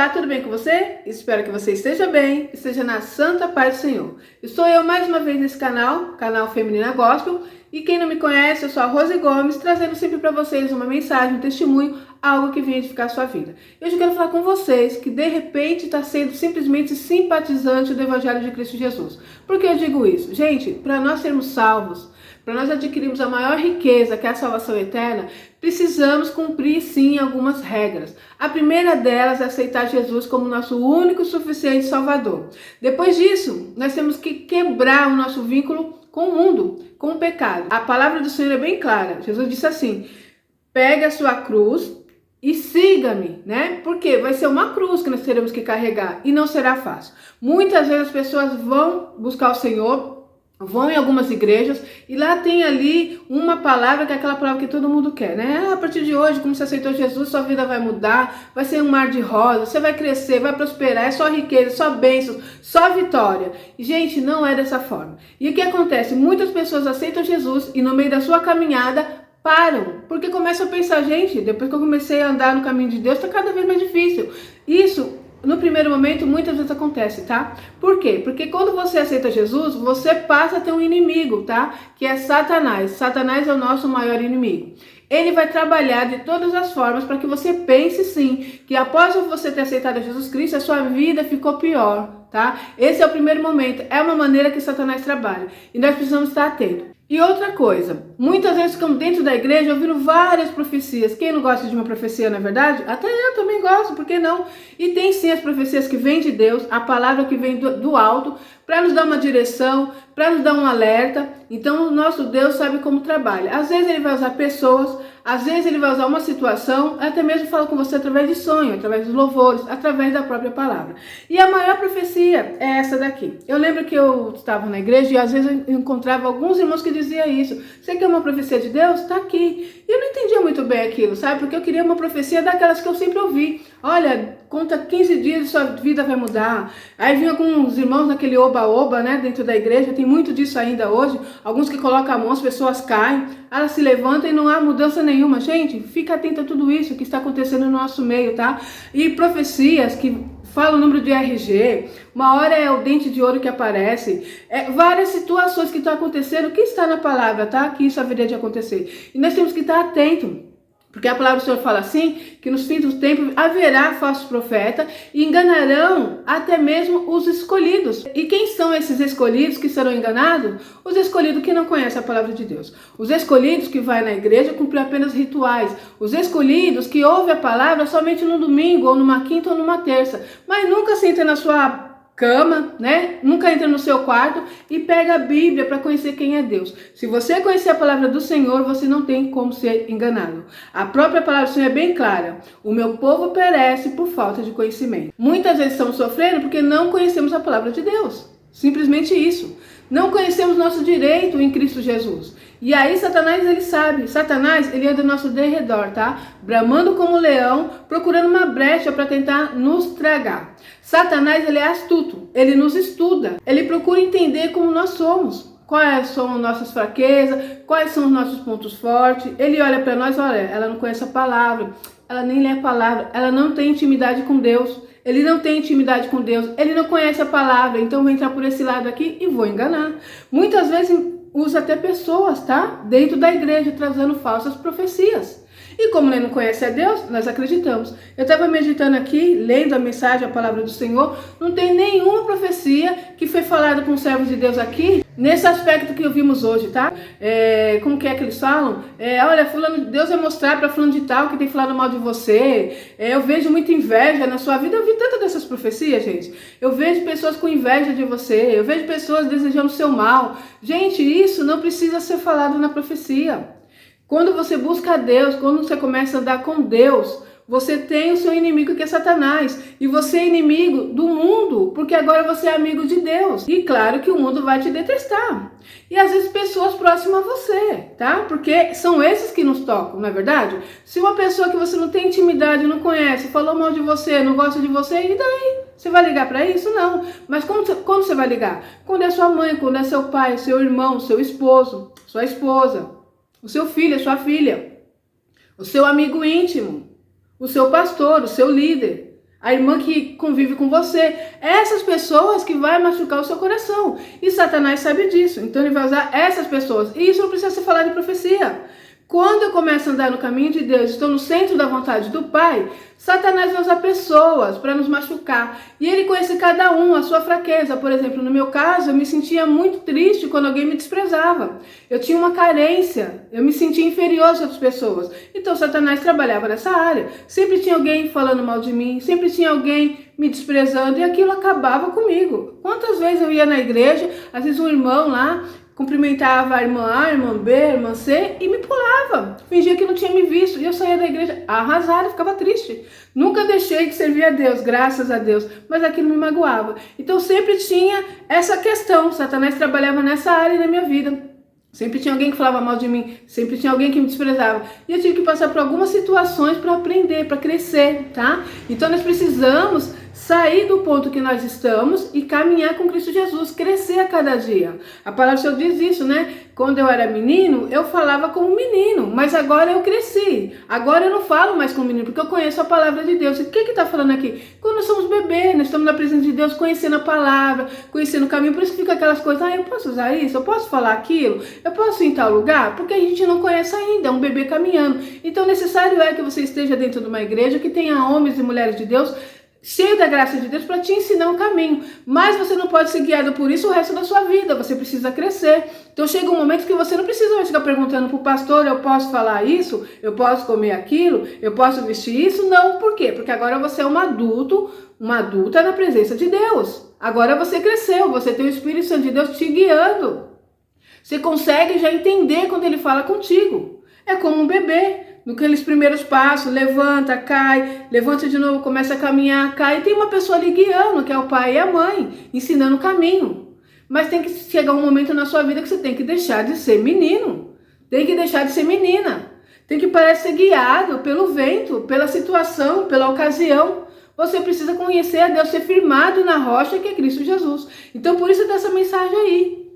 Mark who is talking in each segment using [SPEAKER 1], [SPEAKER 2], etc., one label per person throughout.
[SPEAKER 1] Olá, tudo bem com você? Espero que você esteja bem, esteja na santa paz do Senhor. Estou eu mais uma vez nesse canal Feminina Gospel, e quem não me conhece, eu sou a Rose Gomes, trazendo sempre para vocês uma mensagem, um testemunho, algo que venha edificar a sua vida. E hoje eu quero falar com vocês que de repente está sendo simplesmente simpatizante do Evangelho de Cristo Jesus. Por que eu digo isso? Gente, para nós sermos salvos, para nós adquirirmos a maior riqueza, que é a salvação eterna, precisamos cumprir sim algumas regras. A primeira delas é aceitar Jesus como nosso único e suficiente Salvador. Depois disso, nós temos que quebrar o nosso vínculo com o mundo, com o pecado. A palavra do Senhor é bem clara. Jesus disse assim: pegue a sua cruz e siga-me, né? Porque vai ser uma cruz que nós teremos que carregar e não será fácil. Muitas vezes as pessoas vão buscar o Senhor, vão em algumas igrejas e lá tem ali uma palavra que é aquela palavra que todo mundo quer, né? A partir de hoje, como você aceitou Jesus, sua vida vai mudar, vai ser um mar de rosas, você vai crescer, vai prosperar, é só riqueza, só bênçãos, só vitória. E, gente, não é dessa forma. E o que acontece? Muitas pessoas aceitam Jesus e no meio da sua caminhada param, porque começam a pensar, gente, depois que eu comecei a andar no caminho de Deus, está cada vez mais difícil. Isso, no primeiro momento, muitas vezes acontece, tá? Por quê? Porque quando você aceita Jesus, você passa a ter um inimigo, tá? Que é Satanás. Satanás é o nosso maior inimigo. Ele vai trabalhar de todas as formas para que você pense sim, que após você ter aceitado Jesus Cristo, a sua vida ficou pior, tá? Esse é o primeiro momento, é uma maneira que Satanás trabalha. E nós precisamos estar atentos. E outra coisa, muitas vezes ficamos dentro da igreja ouvindo várias profecias. Quem não gosta de uma profecia, não é verdade? Até eu também gosto, por que não? E tem sim as profecias que vêm de Deus, a palavra que vem do alto, para nos dar uma direção, para nos dar um alerta. Então o nosso Deus sabe como trabalha. Às vezes ele vai usar pessoas, às vezes ele vai usar uma situação, até mesmo fala com você através de sonho, através dos louvores, através da própria palavra. E a maior profecia é essa daqui. Eu lembro que eu estava na igreja e às vezes eu encontrava alguns irmãos que diziam isso. Você quer uma profecia de Deus? Está aqui. E eu não entendia muito bem aquilo, sabe? Porque eu queria uma profecia daquelas que eu sempre ouvi. Olha, conta 15 dias e sua vida vai mudar. Aí vinha alguns irmãos naquele oba-oba, né, dentro da igreja, tem muito disso ainda hoje. Alguns que colocam a mão, as pessoas caem, elas se levantam e não há mudança nenhuma. Gente, fica atento a tudo isso que está acontecendo no nosso meio, tá? E profecias que fala o número de RG, uma hora é o dente de ouro que aparece, várias situações que estão acontecendo, que está na palavra, tá? Que isso haveria de acontecer. E nós temos que estar atentos. Porque a palavra do Senhor fala assim, que nos fins dos tempos haverá falsos profetas e enganarão até mesmo os escolhidos. E quem são esses escolhidos que serão enganados? Os escolhidos que não conhecem a palavra de Deus. Os escolhidos que vai na igreja cumprir apenas rituais. Os escolhidos que ouvem a palavra somente no domingo, ou numa quinta ou numa terça. Mas nunca senta na sua cama, né? Nunca entra no seu quarto e pega a Bíblia para conhecer quem é Deus. Se você conhecer a palavra do Senhor, você não tem como ser enganado. A própria palavra do Senhor é bem clara. O meu povo perece por falta de conhecimento. Muitas vezes estamos sofrendo porque não conhecemos a palavra de Deus. Simplesmente isso. Não conhecemos nosso direito em Cristo Jesus. E aí Satanás, ele sabe. Satanás, ele anda ao nosso derredor, tá? Bramando como leão, procurando uma brecha para tentar nos tragar. Satanás, ele é astuto. Ele nos estuda. Ele procura entender como nós somos. Quais são nossas fraquezas, quais são os nossos pontos fortes. Ele olha para nós, olha, ela não conhece a palavra, ela nem lê a palavra, ela não tem intimidade com Deus. Ele não tem intimidade com Deus, ele não conhece a palavra, então vou entrar por esse lado aqui e vou enganar. Muitas vezes usa até pessoas, tá? Dentro da igreja, trazendo falsas profecias. E como ele não conhece a Deus, nós acreditamos. Eu estava meditando aqui, lendo a mensagem, a palavra do Senhor, não tem nenhuma profecia que foi falada com os servos de Deus aqui, nesse aspecto que ouvimos hoje, tá? Como que é que eles falam? Olha, fulano, Deus vai mostrar para fulano de tal que tem falado mal de você. Eu vejo muita inveja na sua vida. Eu vi tanta dessas profecias, gente. Eu vejo pessoas com inveja de você. Eu vejo pessoas desejando o seu mal. Gente, isso não precisa ser falado na profecia. Quando você busca a Deus, quando você começa a andar com Deus, você tem o seu inimigo, que é Satanás. E você é inimigo do mundo, porque agora você é amigo de Deus. E claro que o mundo vai te detestar. E às vezes pessoas próximas a você, tá? Porque são esses que nos tocam, não é verdade? Se uma pessoa que você não tem intimidade, não conhece, falou mal de você, não gosta de você, e daí? Você vai ligar para isso? Não. Mas quando você vai ligar? Quando é sua mãe, quando é seu pai, seu irmão, seu esposo, sua esposa, o seu filho, a sua filha, o seu amigo íntimo, o seu pastor, o seu líder. a irmã que convive com você. Essas pessoas que vai machucar o seu coração. E Satanás sabe disso. Então ele vai usar essas pessoas. E isso não precisa se falar de profecia. Quando eu começo a andar no caminho de Deus, estou no centro da vontade do Pai, Satanás vai usar pessoas para nos machucar. E ele conhece cada um, a sua fraqueza. Por exemplo, no meu caso, eu me sentia muito triste quando alguém me desprezava. Eu tinha uma carência, eu me sentia inferior às outras pessoas. Então Satanás trabalhava nessa área. Sempre tinha alguém falando mal de mim, sempre tinha alguém me desprezando e aquilo acabava comigo. Quantas vezes eu ia na igreja, às vezes um irmão lá cumprimentava a irmã A, a irmã B, a irmã C e me pulava. Fingia que não tinha me visto. E eu saía da igreja arrasada, ficava triste. Nunca deixei de servir a Deus, graças a Deus. Mas aquilo me magoava. Então sempre tinha essa questão. Satanás trabalhava nessa área na minha vida. Sempre tinha alguém que falava mal de mim, sempre tinha alguém que me desprezava. E eu tive que passar por algumas situações para aprender, para crescer, tá? Então nós precisamos sair do ponto que nós estamos e caminhar com Cristo Jesus, crescer a cada dia. A palavra do Senhor diz isso, né? Quando eu era menino, eu falava como menino, mas agora eu cresci. Agora eu não falo mais como menino, porque eu conheço a palavra de Deus. E o que está falando aqui? Quando nós somos bebês, nós estamos na presença de Deus, conhecendo a palavra, conhecendo o caminho. Por isso que fica aquelas coisas, eu posso usar isso? Eu posso falar aquilo? Eu posso ir em tal lugar? Porque a gente não conhece ainda, é um bebê caminhando. Então necessário é que você esteja dentro de uma igreja que tenha homens e mulheres de Deus cheio da graça de Deus para te ensinar um caminho, mas você não pode ser guiado por isso o resto da sua vida, você precisa crescer. Então chega um momento que você não precisa mais ficar perguntando para o pastor, eu posso falar isso, eu posso comer aquilo, eu posso vestir isso, não, por quê? Porque agora você é um adulto, uma adulta na presença de Deus, agora você cresceu, você tem o Espírito Santo de Deus te guiando, você consegue já entender quando ele fala contigo, é como um bebê. Naqueles primeiros passos, levanta, cai, levanta de novo, começa a caminhar, cai. E tem uma pessoa ali guiando, que é o pai e a mãe, ensinando o caminho. Mas tem que chegar um momento na sua vida que você tem que deixar de ser menino. Tem que deixar de ser menina. Tem que parar de ser guiado pelo vento, pela situação, pela ocasião. Você precisa conhecer a Deus, ser firmado na rocha que é Cristo Jesus. Então por isso dessa mensagem aí.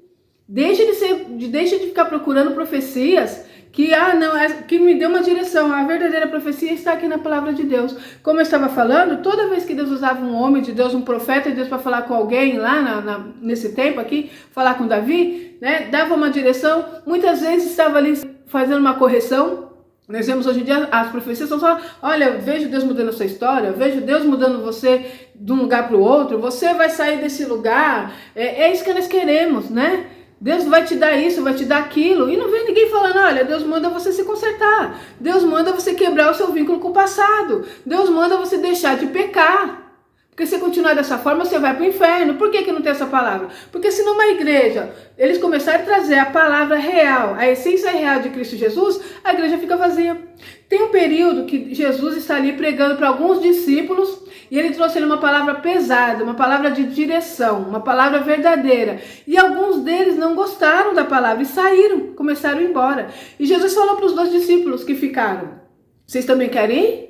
[SPEAKER 1] Deixe de ficar procurando profecias que me deu uma direção. A verdadeira profecia está aqui na palavra de Deus. Como eu estava falando, toda vez que Deus usava um homem de Deus, um profeta de Deus para falar com alguém lá nesse tempo aqui, falar com Davi, né, dava uma direção, muitas vezes estava ali fazendo uma correção. Nós vemos hoje em dia as profecias são só, olha, eu vejo Deus mudando a sua história, eu vejo Deus mudando você de um lugar para o outro, você vai sair desse lugar, é isso que nós queremos, né? Deus vai te dar isso, vai te dar aquilo. E não vem ninguém falando, olha, Deus manda você se consertar. Deus manda você quebrar o seu vínculo com o passado. Deus manda você deixar de pecar. Porque se continuar dessa forma, você vai para o inferno. Por que não tem essa palavra? Porque se numa igreja eles começarem a trazer a palavra real, a essência real de Cristo Jesus, a igreja fica vazia. Tem um período que Jesus está ali pregando para alguns discípulos e ele trouxe ali uma palavra pesada, uma palavra de direção, uma palavra verdadeira. E alguns deles não gostaram da palavra e saíram, começaram a ir embora. E Jesus falou para os 2 discípulos que ficaram, vocês também querem ir?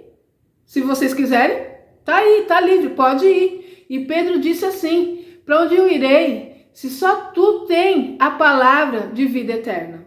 [SPEAKER 1] Se vocês quiserem, tá aí, tá livre, pode ir. E Pedro disse assim, para onde eu irei, se só tu tem a palavra de vida eterna?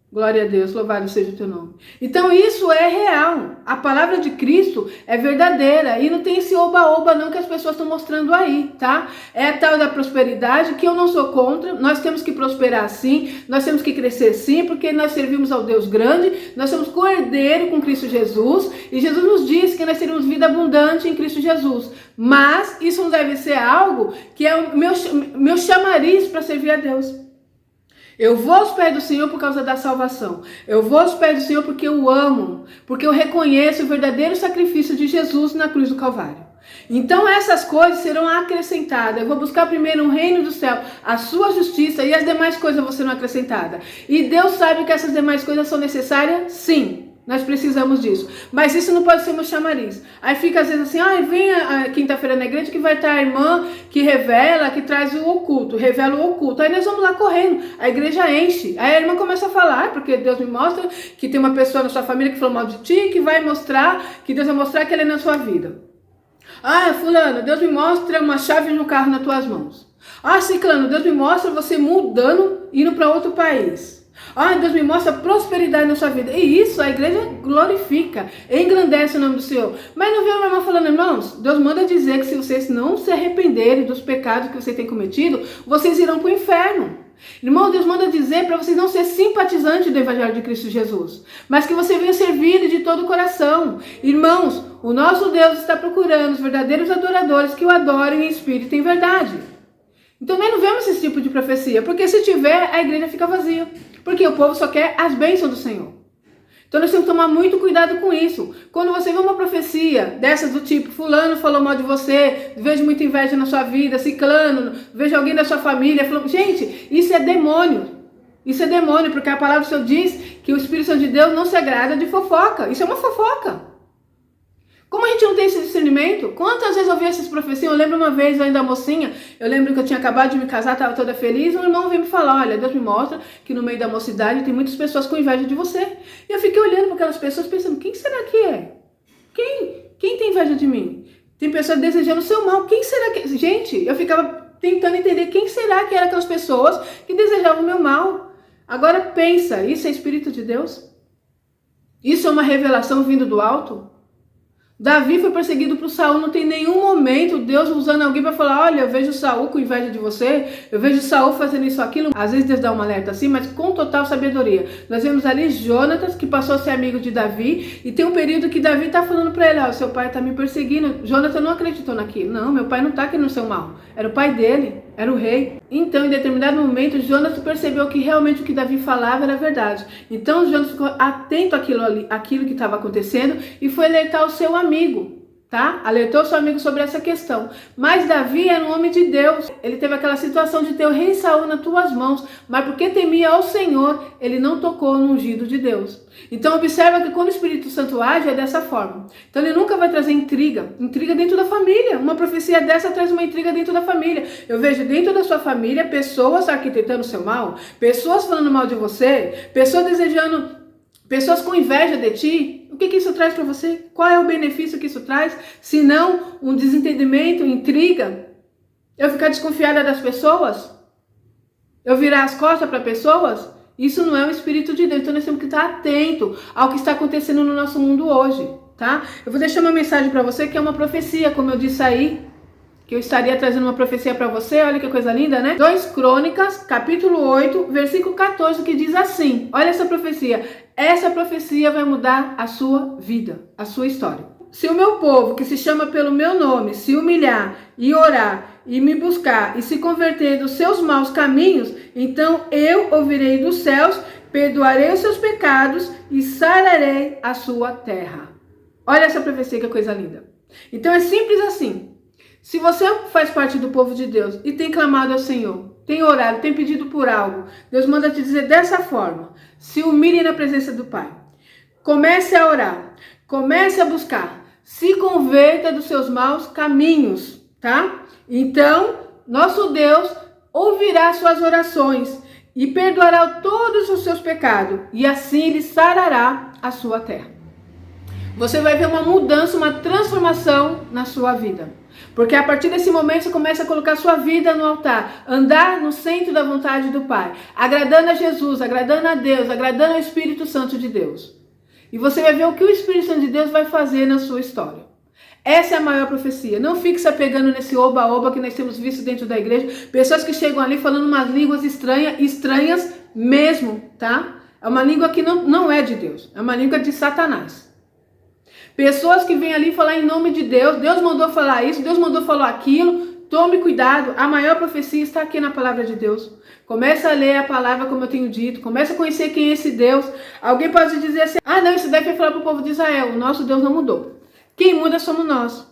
[SPEAKER 1] Glória a Deus, louvado seja o teu nome. Então isso é real. A palavra de Cristo é verdadeira. E não tem esse oba-oba não que as pessoas estão mostrando aí, tá? É a tal da prosperidade que eu não sou contra. Nós temos que prosperar sim. Nós temos que crescer sim, porque nós servimos ao Deus grande. Nós somos co-herdeiro com Cristo Jesus. E Jesus nos diz que nós teremos vida abundante em Cristo Jesus. Mas isso não deve ser algo que é o meu chamariz para servir a Deus. Eu vou aos pés do Senhor por causa da salvação. Eu vou aos pés do Senhor porque eu amo, porque eu reconheço o verdadeiro sacrifício de Jesus na cruz do Calvário. Então essas coisas serão acrescentadas. Eu vou buscar primeiro o reino do céu, a sua justiça, e as demais coisas vão ser acrescentadas. E Deus sabe que essas demais coisas são necessárias? Sim. Nós precisamos disso. Mas isso não pode ser meu chamariz. Aí fica às vezes assim, vem a quinta-feira na igreja que vai estar a irmã que revela, que traz o oculto, revela o oculto. Aí nós vamos lá correndo, a igreja enche. Aí a irmã começa a falar, porque Deus me mostra que tem uma pessoa na sua família que falou mal de ti, que vai mostrar, que Deus vai mostrar que ele é na sua vida. Fulano, Deus me mostra uma chave no carro nas tuas mãos. Ciclano, Deus me mostra você mudando, indo para outro país. Ah, Deus me mostra prosperidade na sua vida. E isso a igreja glorifica, engrandece o nome do Senhor. Mas não vê uma irmã falando, irmãos, Deus manda dizer que se vocês não se arrependerem dos pecados que vocês têm cometido, vocês irão para o inferno. Irmão, Deus manda dizer para vocês não ser simpatizantes do Evangelho de Cristo Jesus, mas que você venha servir de todo o coração. Irmãos, o nosso Deus está procurando os verdadeiros adoradores que o adorem em espírito e em verdade. Então nós não vemos esse tipo de profecia, porque se tiver, a igreja fica vazia, porque o povo só quer as bênçãos do Senhor. Então nós temos que tomar muito cuidado com isso. Quando você vê uma profecia dessas do tipo, fulano falou mal de você, vejo muita inveja na sua vida, ciclano, vejo alguém da sua família falando, gente, isso é demônio. Isso é demônio, porque a palavra do Senhor diz que o Espírito Santo de Deus não se agrada de fofoca. Isso é uma fofoca. Como a gente não tem esse discernimento? Quantas vezes eu vi essas profecias? Eu lembro uma vez, ainda mocinha, eu lembro que eu tinha acabado de me casar, estava toda feliz, um irmão veio me falar, olha, Deus me mostra que no meio da mocidade tem muitas pessoas com inveja de você. E eu fiquei olhando para aquelas pessoas pensando, quem será que é? Quem tem inveja de mim? Tem pessoas desejando o seu mal, quem será que... Gente, eu ficava tentando entender quem será que eram aquelas pessoas que desejavam o meu mal. Agora pensa, isso é Espírito de Deus? Isso é uma revelação vindo do alto? Davi foi perseguido por Saul, não tem nenhum momento Deus usando alguém para falar, olha, eu vejo Saul com inveja de você, eu vejo Saul fazendo isso, aquilo. Às vezes Deus dá um alerta assim, mas com total sabedoria. Nós vemos ali Jonatas, que passou a ser amigo de Davi, e tem um período que Davi está falando para ele, ó, seu pai está me perseguindo. Jonatas não acreditou naquilo. Não, meu pai não está querendo o seu mal. Era o pai dele, era o rei. Então, em determinado momento, Jonatas percebeu que realmente o que Davi falava era verdade. Então, Jonatas ficou atento àquilo que estava acontecendo e foi alertar o seu amigo, tá? Alertou seu amigo sobre essa questão. Mas Davi era um homem de Deus. Ele teve aquela situação de ter o rei Saul nas tuas mãos, mas porque temia ao Senhor, ele não tocou no ungido de Deus. Então observa que quando o Espírito Santo age é dessa forma. Então ele nunca vai trazer intriga dentro da família. Uma profecia dessa traz uma intriga dentro da família. Eu vejo dentro da sua família pessoas arquitetando o seu mal, pessoas falando mal de você, pessoas com inveja de ti. O que isso traz para você? Qual é o benefício que isso traz? Se não um desentendimento, intriga, eu ficar desconfiada das pessoas, eu virar as costas para pessoas. Isso não é o Espírito de Deus. Então nós temos que estar atento ao que está acontecendo no nosso mundo hoje, tá? Eu vou deixar uma mensagem para você que é uma profecia, como eu disse aí, que eu estaria trazendo uma profecia para você. Olha que coisa linda, né? 2 Crônicas, capítulo 8, versículo 14, que diz assim, olha essa profecia. Essa profecia vai mudar a sua vida, a sua história. Se o meu povo, que se chama pelo meu nome, se humilhar e orar e me buscar e se converter dos seus maus caminhos, então eu ouvirei dos céus, perdoarei os seus pecados e sararei a sua terra. Olha essa profecia, que coisa linda. Então é simples assim. Se você faz parte do povo de Deus e tem clamado ao Senhor, tem orado, tem pedido por algo, Deus manda te dizer dessa forma: se humilhe na presença do Pai. Comece a orar, comece a buscar, se converta dos seus maus caminhos, tá? Então, nosso Deus ouvirá suas orações e perdoará todos os seus pecados, e assim Ele sarará a sua terra. Você vai ver uma mudança, uma transformação na sua vida. Porque a partir desse momento você começa a colocar sua vida no altar, andar no centro da vontade do Pai, agradando a Jesus, agradando a Deus, agradando ao Espírito Santo de Deus. E você vai ver o que o Espírito Santo de Deus vai fazer na sua história. Essa é a maior profecia. Não fique se apegando nesse oba-oba que nós temos visto dentro da igreja. Pessoas que chegam ali falando umas línguas estranhas mesmo, tá? É uma língua que não é de Deus, é uma língua de Satanás. Pessoas que vêm ali falar em nome de Deus, Deus mandou falar isso, Deus mandou falar aquilo. Tome cuidado, a maior profecia está aqui na palavra de Deus. Comece a ler a palavra como eu tenho dito, comece a conhecer quem é esse Deus. Alguém pode dizer assim, ah não, isso daí foi falar para o povo de Israel, o nosso Deus não mudou. Quem muda somos nós,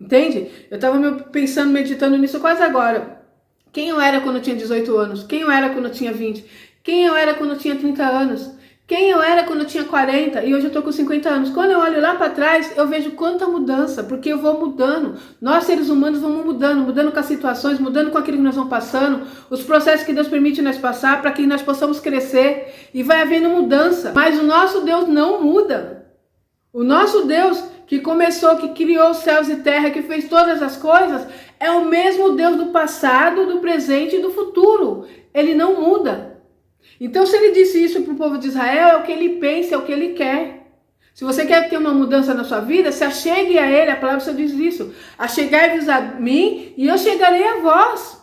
[SPEAKER 1] entende? Eu estava pensando, meditando nisso quase agora. Quem eu era quando eu tinha 18 anos? Quem eu era quando eu tinha 20? Quem eu era quando eu tinha 30 anos? Quem eu era quando eu tinha 40 e hoje eu estou com 50 anos? Quando eu olho lá para trás, eu vejo quanta mudança, porque eu vou mudando. Nós, seres humanos, vamos mudando com as situações, mudando com aquilo que nós vamos passando, os processos que Deus permite nós passar, para que nós possamos crescer, e vai havendo mudança. Mas o nosso Deus não muda. O nosso Deus, que começou, que criou os céus e terra, que fez todas as coisas, é o mesmo Deus do passado, do presente e do futuro. Ele não muda. Então, se ele disse isso para o povo de Israel, é o que ele pensa, é o que ele quer. Se você quer ter uma mudança na sua vida, se achegue a ele, a palavra só diz isso. Achegai-vos a mim e eu chegarei a vós.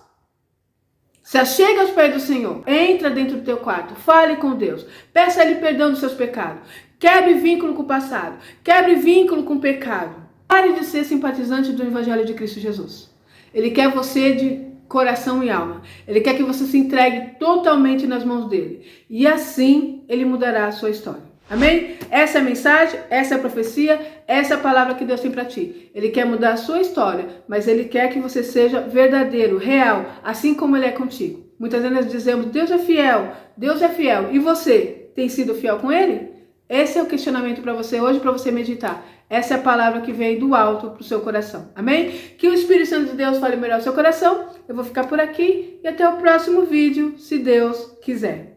[SPEAKER 1] Se achega aos pés do Senhor, entra dentro do teu quarto, fale com Deus, peça a Ele perdão dos seus pecados, quebre vínculo com o passado, quebre vínculo com o pecado. Pare de ser simpatizante do Evangelho de Cristo Jesus. Ele quer você de coração e alma. Ele quer que você se entregue totalmente nas mãos dele. E assim, ele mudará a sua história. Amém? Essa é a mensagem, essa é a profecia, essa é a palavra que Deus tem para ti. Ele quer mudar a sua história, mas Ele quer que você seja verdadeiro, real, assim como Ele é contigo. Muitas vezes nós dizemos, Deus é fiel. E você, tem sido fiel com Ele? Esse é o questionamento para você hoje, para você meditar. Essa é a palavra que vem do alto para o seu coração. Amém? Que o Espírito Santo de Deus fale melhor ao seu coração. Eu vou ficar por aqui e até o próximo vídeo, se Deus quiser.